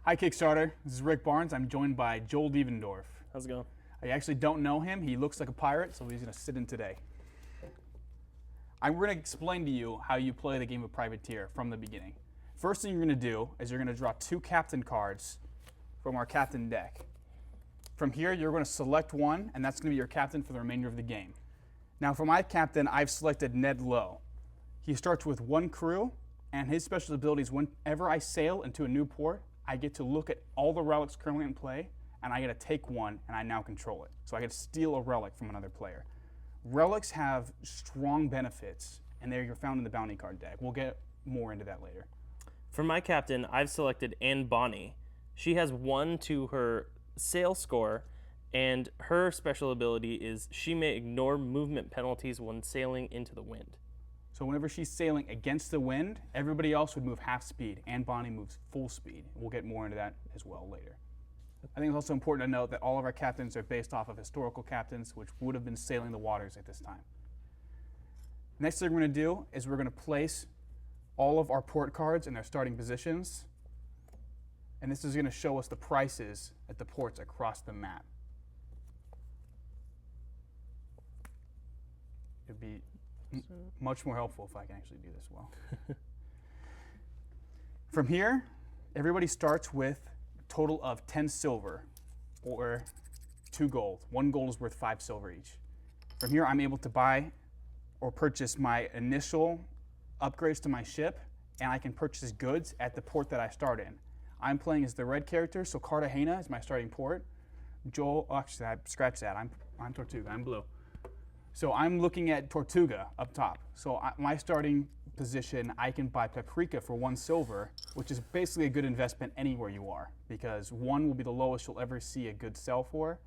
Hi Kickstarter, this is Rick Barnes. I'm joined by Joel Dievendorf. How's it going? I actually don't know him. He looks like a pirate, so he's going to sit in today. I'm going to explain to you how you play the game of Privateer from the beginning. First thing you're going to do is you're going to draw 2 captain cards from our captain deck. From here, you're going to select one, and that's going to be your captain for the remainder of the game. Now for my captain, I've selected Ned Lowe. He starts with 1 crew, and his special ability is whenever I sail into a new port, I get to look at all the relics currently in play, and I get to take one, and I now control it. So I get to steal a relic from another player. Relics have strong benefits, and they're found in the bounty card deck. We'll get more into that later. For my captain, I've selected Anne Bonny. She has 1 to her sail score, and her special ability is she may ignore movement penalties when sailing into the wind. So whenever she's sailing against the wind, everybody else would move half speed. Anne Bonny moves full speed. We'll get more into that as well later. I think it's also important to note that all of our captains are based off of historical captains, which would have been sailing the waters at this time. Next thing we're going to do is we're going to place all of our port cards in their starting positions. And this is going to show us the prices at the ports across the map. It'd be much more helpful if I can actually do this well. From here, everybody starts with a total of 10 silver or 2 gold. 1 gold is worth 5 silver each. From here, I'm able to buy or purchase my initial upgrades to my ship, and I can purchase goods at the port that I start in. I'm playing as the red character, so Cartagena is my starting port. Joel, oh, actually, I scratched that. I'm Tortuga. I'm blue. So I'm looking at Tortuga up top. So my starting position, I can buy paprika for 1 silver, which is basically a good investment anywhere you are, because 1 will be the lowest you'll ever see a good sell for,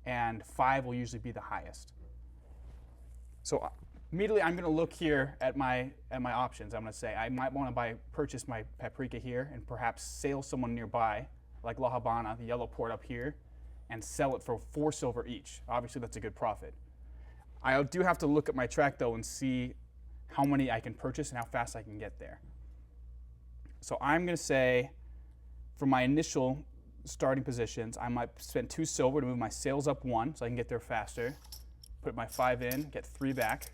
and 5 will usually be the highest. So immediately I'm going to look here at my options. I'm going to say I might want to purchase my paprika here and perhaps sail someone nearby, like La Habana, the yellow port up here, and sell it for 4 silver each. Obviously that's a good profit. I do have to look at my track though and see how many I can purchase and how fast I can get there. So I'm going to say for my initial starting positions, I might spend 2 silver to move my sails up 1 so I can get there faster. Put my 5 in, get 3 back.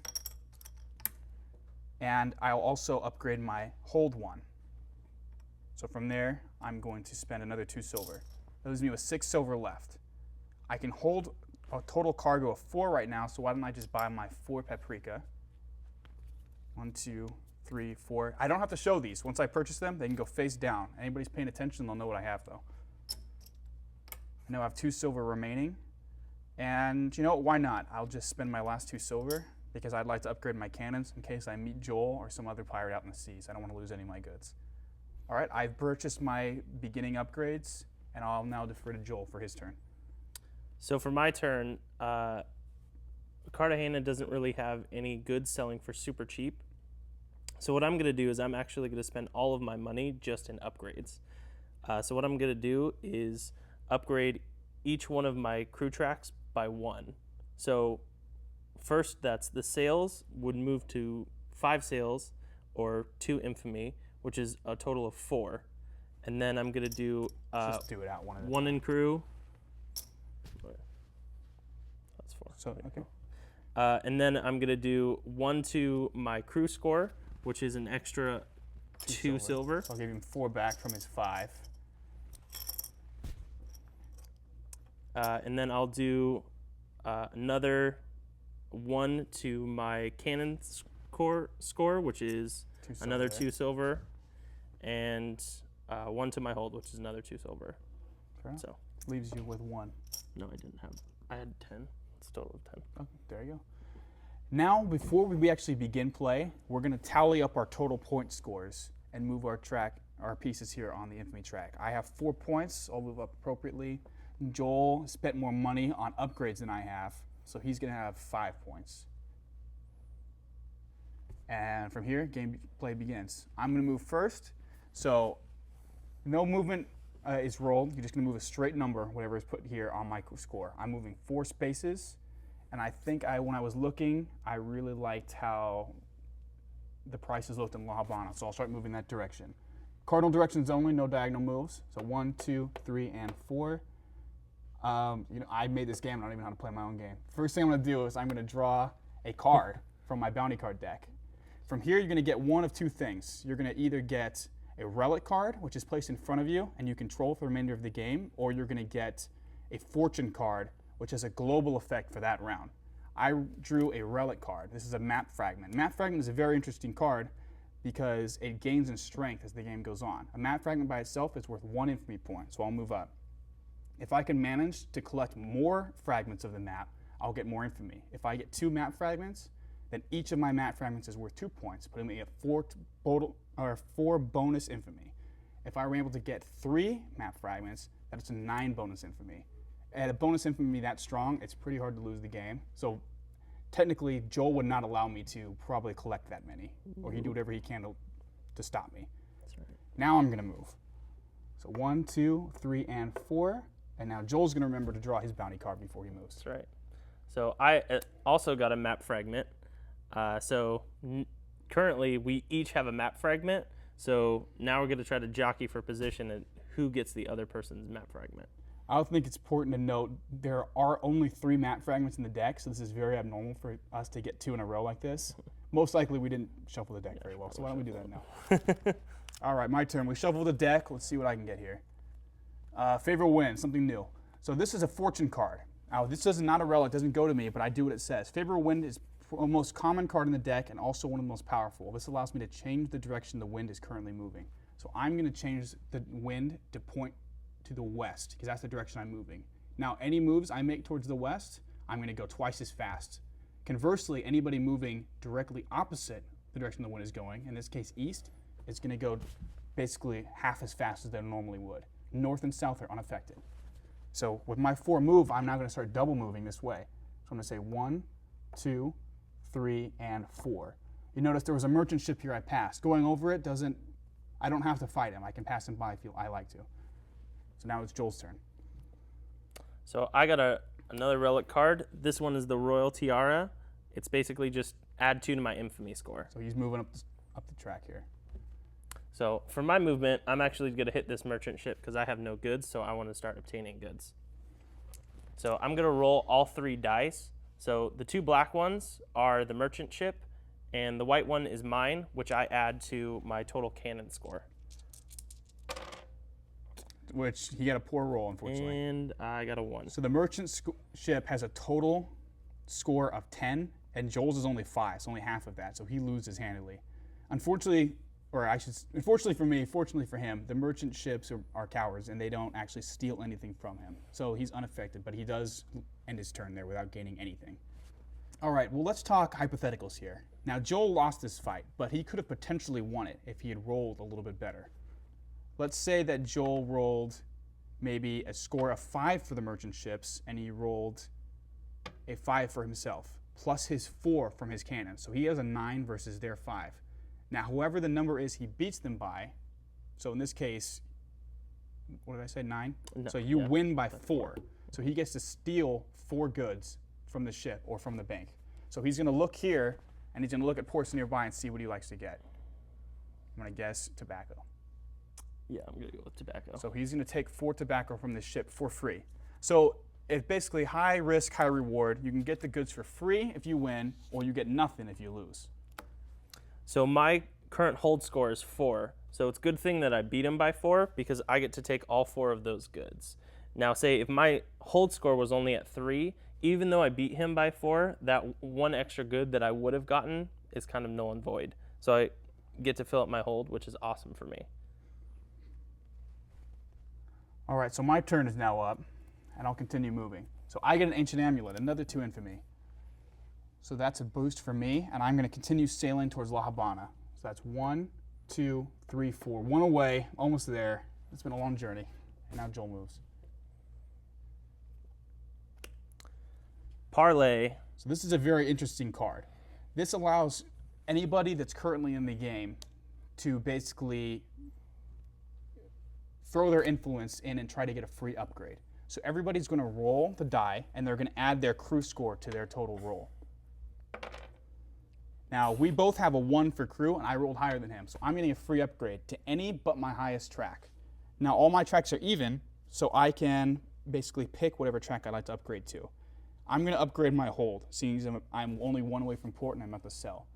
And I'll also upgrade my hold 1. So from there, I'm going to spend another 2 silver. That leaves me with 6 silver left. I can hold a total cargo of 4 right now, so why don't I just buy my 4 paprika? 1, 2, 3, 4. I don't have to show these. Once I purchase them, they can go face down. Anybody's paying attention, they'll know what I have though. I now have 2 silver remaining. And you know what, why not? I'll just spend my last 2 silver because I'd like to upgrade my cannons in case I meet Joel or some other pirate out in the seas. I don't want to lose any of my goods. All right, I've purchased my beginning upgrades, and I'll now defer to Joel for his turn. So for my turn, Cartagena doesn't really have any goods selling for super cheap. So what I'm going to do is I'm actually going to spend all of my money just in upgrades. So what I'm going to do is upgrade each one of my crew tracks by 1. So first, that's the sails would move to 5 sails or 2 infamy, which is a total of 4. And then I'm going to do, just do it out 1 in crew. That's 4. So, okay. And then I'm going to do 1 to my crew score, which is an extra 2 silver. So I'll give him 4 back from his 5. And then I'll do another 1 to my cannon score, which is another 2 silver, and 1 to my hold, which is another 2 silver. Fair enough. So leaves you with 1. no, I didn't have. I had 10. It's a total of 10. Okay, there you go. Now, before we actually begin play, we're going to tally up our total point scores and move our pieces here on the infamy track. I have 4 points. I'll move up appropriately. Joel spent more money on upgrades than I have, so he's going to have 5 points. And from here, gameplay begins. I'm going to move first. So no movement is rolled. You're just going to move a straight number, whatever is put here on my score. I'm moving 4 spaces. And I think when I was looking, I really liked how the prices looked in La Habana, so I'll start moving that direction. Cardinal directions only, no diagonal moves. So 1, 2, 3, and 4. I made this game. I don't even know how to play my own game. First thing I'm going to do is I'm going to draw a card from my bounty card deck. From here, you're going to get one of two things. You're going to either get a relic card, which is placed in front of you, and you control for the remainder of the game, or you're going to get a fortune card, which has a global effect for that round. I drew a relic card. This is a map fragment. Map fragment is a very interesting card because it gains in strength as the game goes on. A map fragment by itself is worth 1 infamy point, so I'll move up. If I can manage to collect more fragments of the map, I'll get more infamy. If I get 2 map fragments, then each of my map fragments is worth 2 points, putting me at 4 bonus infamy. If I were able to get 3 map fragments, that's a 9 bonus infamy. At a bonus infamy that strong, it's pretty hard to lose the game. So technically, Joel would not allow me to probably collect that many, or he'd do whatever he can to stop me. That's right. Now I'm going to move. So 1, 2, 3, and 4. And now Joel's going to remember to draw his bounty card before he moves. That's right. So I also got a map fragment. Currently, we each have a map fragment. So now we're going to try to jockey for position and who gets the other person's map fragment. I also think it's important to note there are only 3 map fragments in the deck, so this is very abnormal for us to get 2 in a row like this. Most likely we didn't shuffle the deck very well, so why don't we do that now? All right, my turn. We shuffle the deck. Let's see what I can get here. Favorite win, something new. So this is a fortune card. Now this is not a relic, doesn't go to me, but I do what it says. Favorite wind is the most common card in the deck and also one of the most powerful. This allows me to change the direction the wind is currently moving. So I'm going to change the wind to point to the west because that's the direction I'm moving. Now any moves I make towards the west, I'm going to go twice as fast. Conversely, anybody moving directly opposite the direction the wind is going, in this case east, is going to go basically half as fast as they normally would. North and south are unaffected. So with my 4 move, I'm now going to start double moving this way. So I'm going to say 1, 2, 3, and 4. You notice there was a merchant ship here I passed. Going over it I don't have to fight him. I can pass him by if I like to. So now it's Joel's turn. So I got another relic card. This one is the Royal Tiara. It's basically just add 2 to my infamy score. So he's moving up the track here. So for my movement, I'm actually going to hit this merchant ship because I have no goods, so I want to start obtaining goods. So I'm going to roll all 3 dice. So the 2 black ones are the merchant ship, and the white one is mine, which I add to my total cannon score. Which he got a poor roll, unfortunately. And I got a 1. So the merchant ship has a total score of 10, and Joel's is only 5, so only half of that, so he loses handily. Unfortunately for me, fortunately for him, the merchant ships are cowards, and they don't actually steal anything from him. So he's unaffected, but he does end his turn there without gaining anything. All right, well, let's talk hypotheticals here. Now, Joel lost this fight, but he could have potentially won it if he had rolled a little bit better. Let's say that Joel rolled maybe a score of 5 for the merchant ships, and he rolled a 5 for himself, plus his 4 from his cannon. So he has a 9 versus their 5. Now, whoever the number is he beats them by, so in this case, what did I say, 9? No, so you win by 4. So he gets to steal 4 goods from the ship or from the bank. So he's going to look here, and he's going to look at ports nearby and see what he likes to get. I'm going to guess tobacco. Yeah, I'm going to go with tobacco. So he's going to take 4 tobacco from the ship for free. So it's basically high risk, high reward. You can get the goods for free if you win, or you get nothing if you lose. So my current hold score is 4. So it's a good thing that I beat him by 4 because I get to take all 4 of those goods. Now, say if my hold score was only at 3, even though I beat him by 4, that 1 extra good that I would have gotten is kind of null and void. So I get to fill up my hold, which is awesome for me. All right, so my turn is now up, and I'll continue moving. So I get an ancient amulet, another 2 infamy. So that's a boost for me, and I'm going to continue sailing towards La Habana. So that's 1, 2, 3, 4. 1 away, almost there. It's been a long journey. And now Joel moves. Parlay. So this is a very interesting card. This allows anybody that's currently in the game to basically throw their influence in and try to get a free upgrade. So everybody's going to roll the die, and they're going to add their crew score to their total roll. Now, we both have a 1 for crew, and I rolled higher than him. So I'm getting a free upgrade to any but my highest track. Now, all my tracks are even, so I can basically pick whatever track I'd like to upgrade to. I'm going to upgrade my hold, seeing as I'm only 1 away from port and I'm about to sell.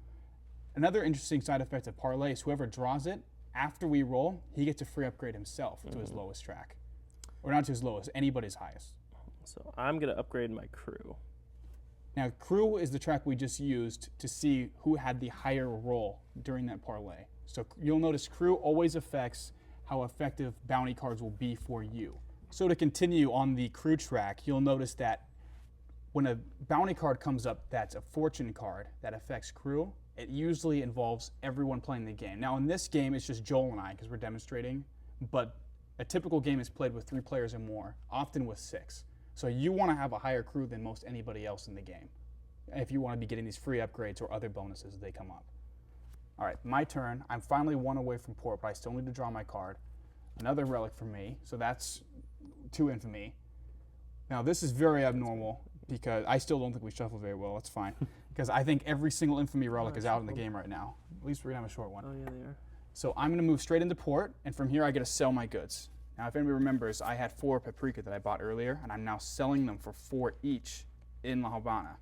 Another interesting side effect of parlay is whoever draws it, after we roll, he gets a free upgrade himself to his lowest track. Or not to his lowest, anybody's highest. So I'm going to upgrade my crew. Now, crew is the track we just used to see who had the higher roll during that parlay. So you'll notice crew always affects how effective bounty cards will be for you. So to continue on the crew track, you'll notice that when a bounty card comes up that's a fortune card that affects crew, it usually involves everyone playing the game. Now in this game, it's just Joel and I because we're demonstrating, but a typical game is played with 3 players or more, often with 6. So you want to have a higher crew than most anybody else in the game if you want to be getting these free upgrades or other bonuses as they come up. All right, my turn. I'm finally 1 away from port, but I still need to draw my card. Another relic for me, so that's 2 infamy. Now this is very abnormal because I still don't think we shuffled very well. That's fine. Because I think every single infamy relic is out in the game right now. At least we're going to have a short one. Oh, yeah, they are. So I'm going to move straight into port, and from here I get to sell my goods. Now, if anybody remembers, I had 4 paprika that I bought earlier, and I'm now selling them for 4 each in La Habana.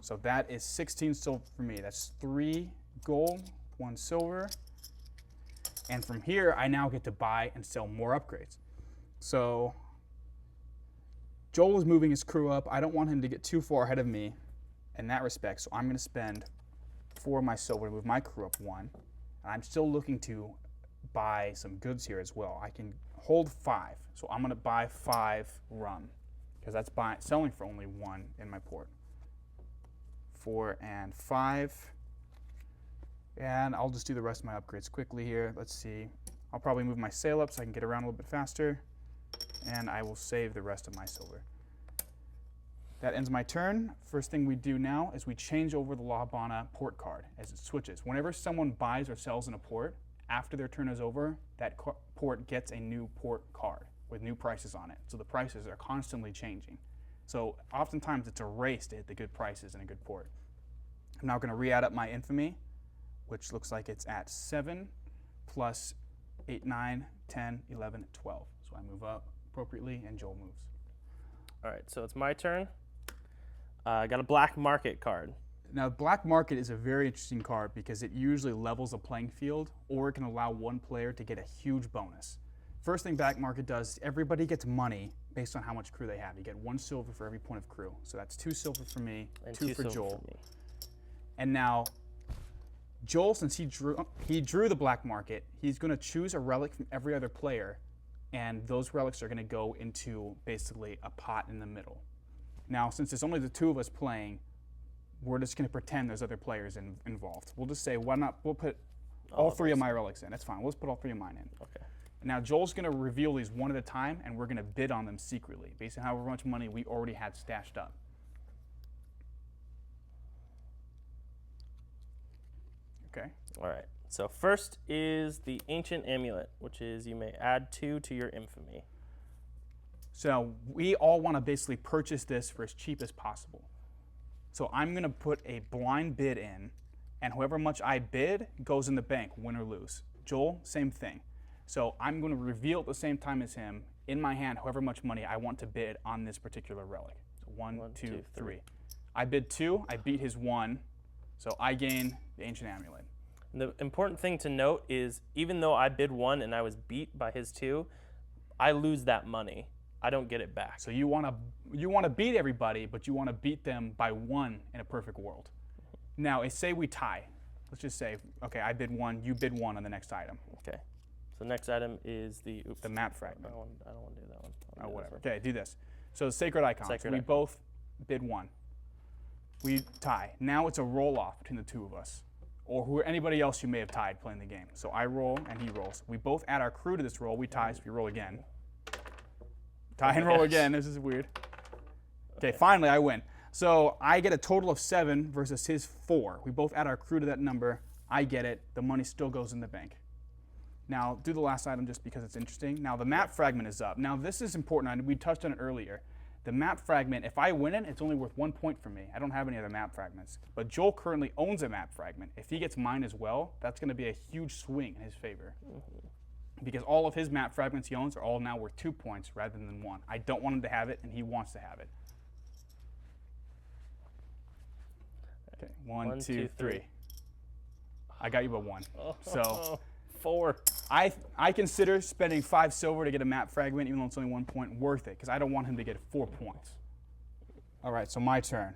So that is 16 silver for me. That's 3 gold, 1 silver. And from here, I now get to buy and sell more upgrades. So Joel is moving his crew up. I don't want him to get too far ahead of me in that respect, so I'm going to spend 4 of my silver to move my crew up 1. And I'm still looking to buy some goods here as well. I can hold 5, so I'm going to buy 5 rum because that's selling for only 1 in my port. 4 and 5, and I'll just do the rest of my upgrades quickly here. Let's see. I'll probably move my sail up so I can get around a little bit faster, and I will save the rest of my silver. That ends my turn. First thing we do now is we change over the La Habana port card as it switches. Whenever someone buys or sells in a port, after their turn is over, that port gets a new port card with new prices on it. So the prices are constantly changing. So oftentimes it's a race to hit the good prices in a good port. I'm now going to re-add up my infamy, which looks like it's at 7 plus 8, 9, 10, 11, 12. So I move up appropriately and Joel moves. All right, so it's my turn. I got a black market card. Now, black market is a very interesting card because it usually levels the playing field, or it can allow one player to get a huge bonus. First thing black market does, everybody gets money based on how much crew they have. You get 1 silver for every point of crew. So that's 2 silver for me, And 2 for silver Joel. for me. And now, Joel, since he drew the black market, he's going to choose a relic from every other player, and those relics are going to go into basically a pot in the middle. Now, since it's only the 2 of us playing, we're just going to pretend there's other players involved. We'll just say, why not? We'll put all 3 of my relics in. That's fine. We'll just put all 3 of mine in. Okay. Now, Joel's going to reveal these one at a time, and we're going to bid on them secretly, based on however much money we already had stashed up. Okay. All right. So first is the Ancient Amulet, which is you may add 2 to your infamy. So we all want to basically purchase this for as cheap as possible. So I'm going to put a blind bid in, and however much I bid goes in the bank, win or lose. Joel, same thing. So I'm going to reveal at the same time as him, in my hand, however much money I want to bid on this particular relic. So 1, 2, 3. I bid 2, I beat his 1, so I gain the Ancient Amulet. The important thing to note is even though I bid 1 and I was beat by his 2, I lose that money. I don't get it back. So you want to beat everybody, but you want to beat them by 1 in a perfect world. Now, say we tie. Let's just say, okay, I bid 1, you bid 1 on the next item. Okay. So the next item is the map fragment. I don't want to do that one. Oh, whatever. Okay, do this. So sacred icons. We both bid 1. We tie. Now it's a roll-off between the 2 of us, or anybody else you may have tied playing the game. So I roll and he rolls. We both add our crew to this roll. We tie, so we roll again. Tie and roll again. This is weird. Okay, finally I win. So I get a total of 7 versus his 4. We both add our crew to that number. I get it. The money still goes in the bank. Now, do the last item just because it's interesting. Now, the map fragment is up. Now, this is important. We touched on it earlier. The map fragment, if I win it, it's only worth 1 point for me. I don't have any other map fragments. But Joel currently owns a map fragment. If he gets mine as well, that's going to be a huge swing in his favor. Because all of his map fragments he owns are all now worth 2 points rather than 1. I don't want him to have it, and he wants to have it. Okay, one, two, three. I got you by 1. So 4. I consider spending 5 silver to get a map fragment, even though it's only 1 point, worth it, because I don't want him to get 4 points. All right, so my turn.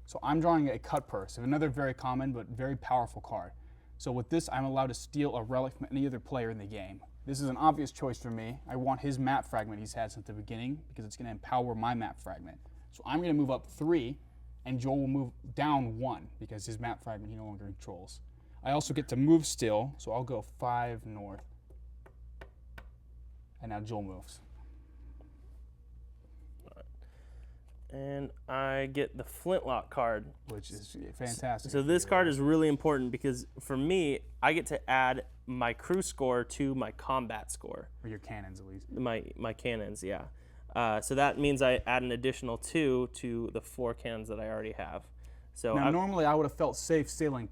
So I'm drawing a cut purse, another very common but very powerful card. So with this, I'm allowed to steal a relic from any other player in the game. This is an obvious choice for me. I want his map fragment he's had since the beginning, because it's going to empower my map fragment. So I'm going to move up 3, and Joel will move down 1, because his map fragment he no longer controls. I also get to move still, so I'll go 5 north. And now Joel moves. And I get the flintlock card. Which is fantastic. So this card is really important because for me, I get to add my crew score to my combat score. Or your cannons, at least. My cannons, yeah. So that means I add an additional 2 to the 4 cannons that I already have. So now, normally I would have felt safe sailing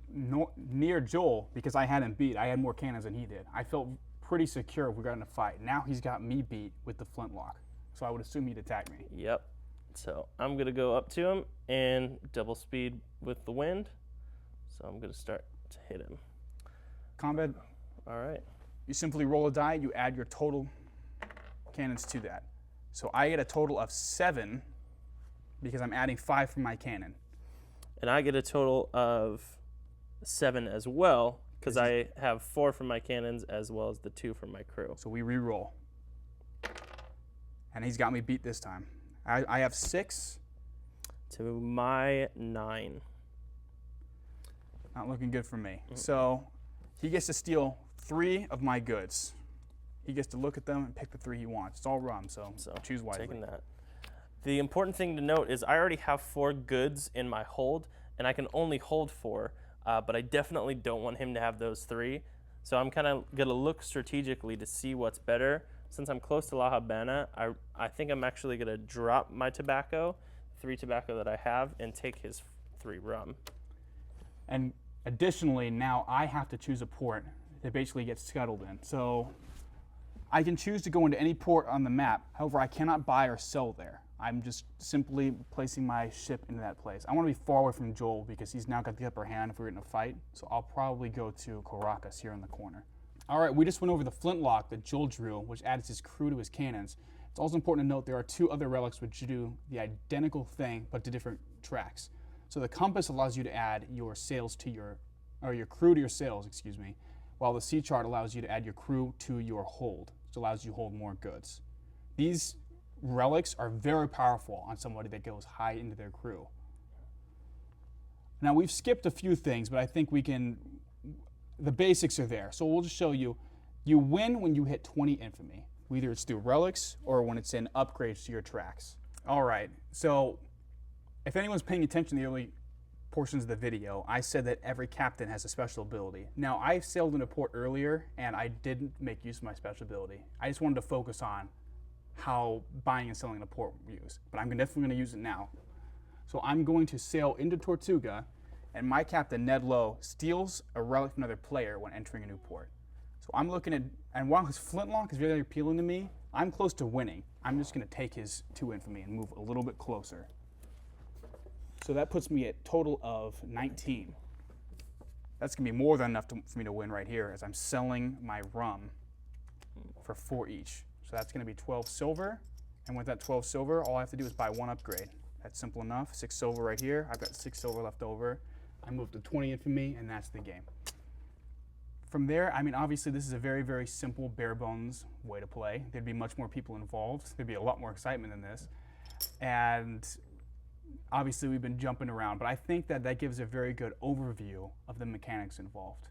near Joel because I had him beat. I had more cannons than he did. I felt pretty secure if we got in a fight. Now he's got me beat with the flintlock. So I would assume he'd attack me. Yep. So I'm going to go up to him and double speed with the wind. So I'm going to start to hit him. Combat. All right. You simply roll a die. You add your total cannons to that. So I get a total of 7 because I'm adding 5 from my cannon. And I get a total of 7 as well because I have 4 from my cannons as well as the 2 from my crew. So we re-roll. And he's got me beat this time. I have 6. To my 9. Not looking good for me. So he gets to steal 3 of my goods. He gets to look at them and pick the 3 he wants. It's all rum, so choose wisely. Taking that. The important thing to note is I already have 4 goods in my hold, and I can only hold 4, but I definitely don't want him to have those 3. So I'm kind of going to look strategically to see what's better. Since I'm close to La Habana, I think I'm actually going to drop my tobacco, 3 tobacco that I have, and take his 3 rum. And additionally, now I have to choose a port that basically gets scuttled in. So I can choose to go into any port on the map. However, I cannot buy or sell there. I'm just simply placing my ship into that place. I want to be far away from Joel because he's now got the upper hand if we're in a fight. So I'll probably go to Caracas here in the corner. All right, we just went over the flintlock that Joel drew, which adds his crew to his cannons. It's also important to note there are 2 other relics which do the identical thing, but to different tracks. So the compass allows you to add your sails to your crew to your sails, excuse me, while the sea chart allows you to add your crew to your hold, which allows you to hold more goods. These relics are very powerful on somebody that goes high into their crew. Now we've skipped a few things, but I think the basics are there. So we'll just show you. You win when you hit 20 infamy. Either it's through relics or when it's in upgrades to your tracks. All right, so if anyone's paying attention to the early portions of the video, I said that every captain has a special ability. Now, I sailed in a port earlier, and I didn't make use of my special ability. I just wanted to focus on how buying and selling a port we use, but I'm definitely going to use it now. So I'm going to sail into Tortuga, and my captain, Ned Lowe, steals a relic from another player when entering a new port. So I'm looking at, and while his flintlock is very appealing to me, I'm close to winning. I'm just going to take his 2 infamy and move a little bit closer. So that puts me at total of 19. That's going to be more than enough for me to win right here as I'm selling my rum for 4 each. So that's going to be 12 silver. And with that 12 silver, all I have to do is buy 1 upgrade. That's simple enough. 6 silver right here. I've got 6 silver left over. I moved to 20 infamy, and that's the game. From there, I mean, obviously this is a very, very simple, bare bones way to play. There'd be much more people involved. There'd be a lot more excitement in this. And obviously we've been jumping around, but I think that that gives a very good overview of the mechanics involved.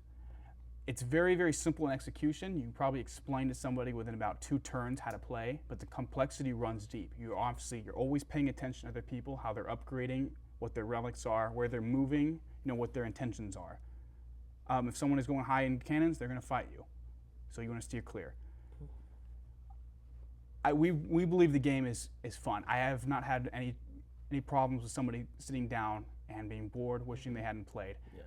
It's very, very simple in execution. You can probably explain to somebody within about 2 turns how to play, but the complexity runs deep. You're always paying attention to other people, how they're upgrading, what their relics are, where they're moving, what their intentions are. If someone is going high in cannons, they're going to fight you. So you want to steer clear. we believe the game is fun. I have not had any problems with somebody sitting down and being bored, wishing they hadn't played. Yeah.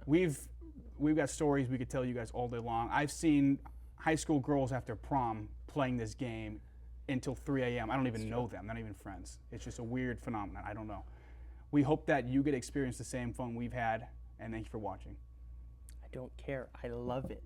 We've got stories we could tell you guys all day long. I've seen high school girls after prom playing this game until 3 a.m. I don't even know them, not even friends. It's just a weird phenomenon. I don't know. We hope that you get to experience the same fun we've had, and thank you for watching. I don't care. I love it.